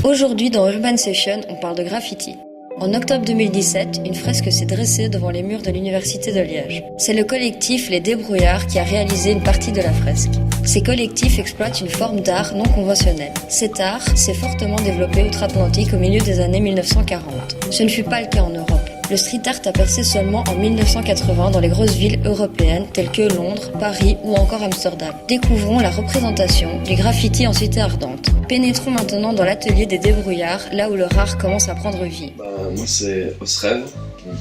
Aujourd'hui dans Urban Session, on parle de graffiti. En octobre 2017, une fresque s'est dressée devant les murs de l'université de Liège. C'est le collectif Les Débrouillards qui a réalisé une partie de la fresque. Ces collectifs exploitent une forme d'art non conventionnelle. Cet art s'est fortement développé outre-Atlantique au milieu des années 1940. Ce ne fut pas le cas en Europe. Le street art a percé seulement en 1980 dans les grosses villes européennes telles que Londres, Paris ou encore Amsterdam. Découvrons la représentation du graffiti en cité ardente. Pénétrons maintenant dans l'atelier des débrouillards, là où leur art commence à prendre vie. Moi c'est Osrev, donc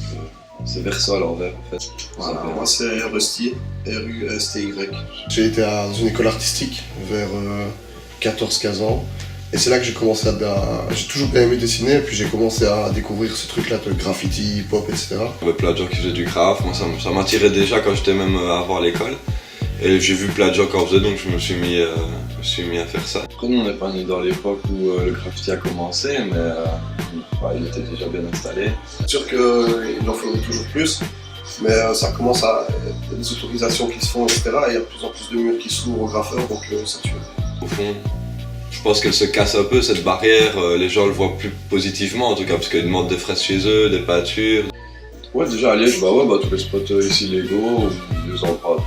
c'est Verso à l'envers en fait. Voilà, moi c'est Rusty, R-U-S-T-Y. J'ai été dans une école artistique vers 14-15 ans. Et c'est là que j'ai commencé j'ai toujours bien aimé dessiner, et puis j'ai commencé à découvrir ce truc-là de graffiti, hip-hop, etc. Il y avait plein de gens qui faisaient du graphe, moi ça m'attirait déjà quand j'étais même avant l'école. Et j'ai vu plein de gens qui en faisaient, donc je me suis mis à faire ça. Après nous on n'est pas né dans l'époque où le graffiti a commencé, mais il était déjà bien installé. C'est sûr qu'il en faudrait toujours plus, mais ça commence à... Il y a des autorisations qui se font, etc. Et il y a de plus en plus de murs qui s'ouvrent aux graffeurs, donc ça tue. Au fond, je pense qu'elle se casse un peu cette barrière, les gens le voient plus positivement en tout cas, parce qu'ils demandent des fresques chez eux, des peintures. Ouais, déjà à Liège, tous les spots ici légaux, des endroits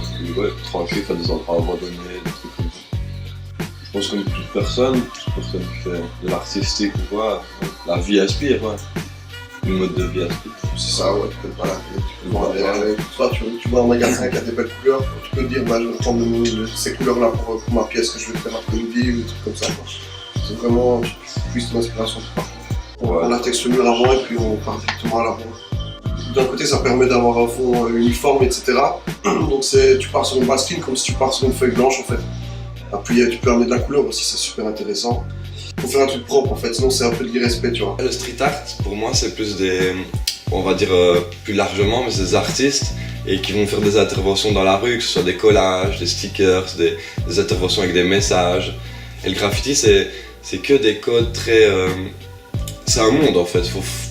tranquilles, des endroits abandonnés, des trucs comme ça. Je pense que toute personne qui fait de l'artistique ou quoi, la vie aspire, ouais. Le mode de vie aspire. C'est ça, ouais, tu peux te balader, tu vas en magasin qui a des belles couleurs, tu peux te dire, je vais prendre ces couleurs-là pour ma pièce que je vais faire après-midi, ou des trucs comme ça. C'est vraiment, tu puisses ton inspiration de partout. On a texte le mur avant et puis on part directement à la bombe. D'un côté, ça permet d'avoir un fond uniforme, etc. Donc tu pars sur une basquine comme si tu pars sur une feuille blanche en fait. Puis tu peux amener de la couleur aussi, c'est super intéressant. Faut faire un truc propre en fait, sinon c'est un peu de l'irrespect, tu vois. Le street art, pour moi, c'est plus on va dire plus largement, mais c'est des artistes et qui vont faire des interventions dans la rue, que ce soit des collages, des stickers, des interventions avec des messages. Et le graffiti, c'est que des codes très... c'est un monde en fait.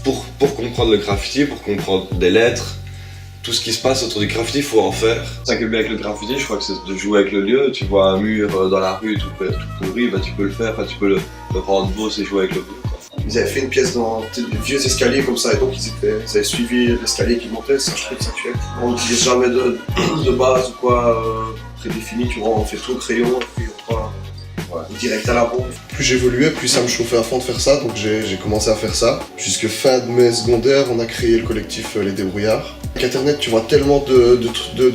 Pour comprendre le graffiti, pour comprendre des lettres, tout ce qui se passe autour du graffiti, il faut en faire. C'est ça qui est bien avec le graffiti, je crois que c'est de jouer avec le lieu. Tu vois un mur dans la rue tout pourri, tu peux le faire, tu peux le rendre beau, c'est jouer avec le lieu. Ils avaient fait une pièce dans des vieux escaliers comme ça, et donc ils avaient suivi l'escalier qui montait, ça je trouve que ça tuait. On n'utilise jamais de base ou quoi prédéfini, tu vois, on fait tout au crayon, et puis on va direct à la bombe. Plus j'évoluais, plus ça me chauffait à fond de faire ça, donc j'ai commencé à faire ça. Jusque fin de mes secondaires, on a créé le collectif Les Débrouillards. Avec internet, tu vois tellement de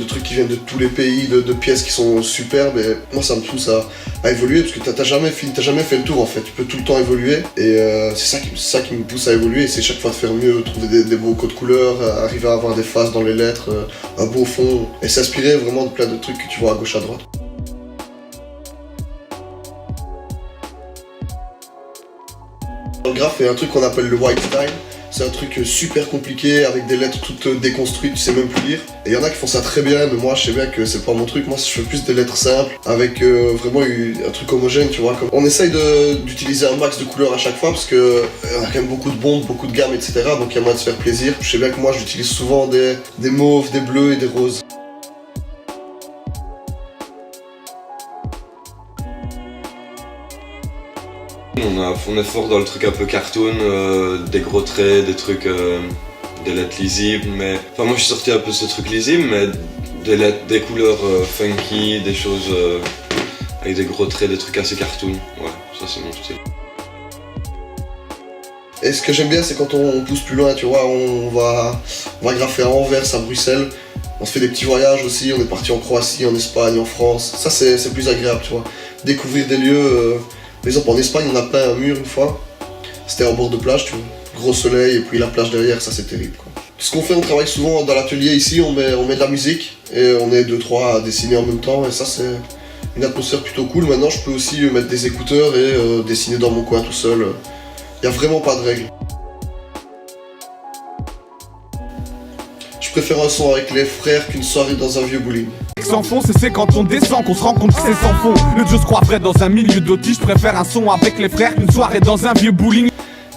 trucs qui viennent de tous les pays, de pièces qui sont superbes, et moi ça me pousse à évoluer, parce que t'as jamais fait le tour en fait, tu peux tout le temps évoluer, et c'est ça qui me pousse à évoluer, c'est chaque fois de faire mieux, trouver des beaux codes couleurs, arriver à avoir des phases dans les lettres, un beau fond, et s'inspirer vraiment de plein de trucs que tu vois à gauche à droite. Le graphe est un truc qu'on appelle le white style. C'est un truc super compliqué avec des lettres toutes déconstruites, tu sais même plus lire. Et il y en a qui font ça très bien, mais moi je sais bien que c'est pas mon truc. Moi je fais plus des lettres simples avec vraiment un truc homogène, tu vois. On essaye d'utiliser un max de couleurs à chaque fois parce que on a quand même beaucoup de bombes, beaucoup de gammes, etc. Donc il y a moyen de se faire plaisir. Je sais bien que moi j'utilise souvent des mauves, des bleus et des roses. On est fort dans le truc un peu cartoon, des gros traits, des trucs, des lettres lisibles, mais... Enfin moi je suis sorti un peu de ce truc lisible, mais des couleurs funky, des choses avec des gros traits, des trucs assez cartoon. Ouais, ça c'est mon style. Et ce que j'aime bien c'est quand on pousse plus loin, tu vois, on va graffer à Anvers, à Bruxelles. On se fait des petits voyages aussi, on est parti en Croatie, en Espagne, en France. Ça c'est plus agréable, tu vois. Découvrir des lieux... Par exemple en Espagne on a peint un mur une fois, c'était en bord de plage, tu vois, gros soleil et puis la plage derrière, ça c'est terrible quoi. Ce qu'on fait, on travaille souvent dans l'atelier ici, on met de la musique et on est 2-3 à dessiner en même temps et ça c'est une atmosphère plutôt cool. Maintenant je peux aussi mettre des écouteurs et dessiner dans mon coin tout seul, il n'y a vraiment pas de règles. Je préfère un son avec les frères qu'une soirée dans un vieux bowling. Sans fond, c'est quand on descend qu'on se rend compte que c'est sans fond. Le Dieu se croit vrai dans un milieu d'autis. Je préfère un son avec les frères qu'une soirée dans un vieux bowling.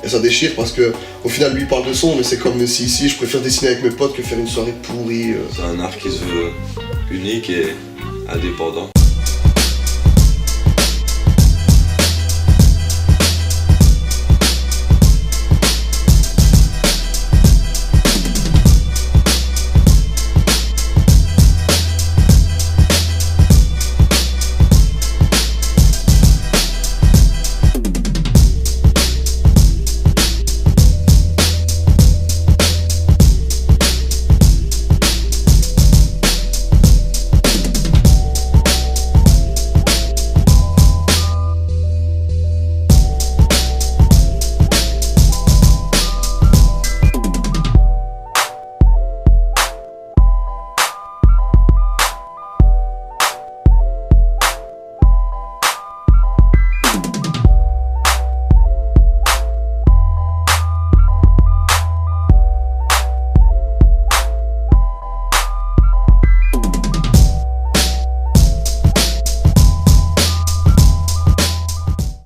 Et ça déchire parce que au final lui il parle de son, mais c'est comme si ici je préfère dessiner avec mes potes que faire une soirée pourrie. C'est un art qui se veut unique et indépendant.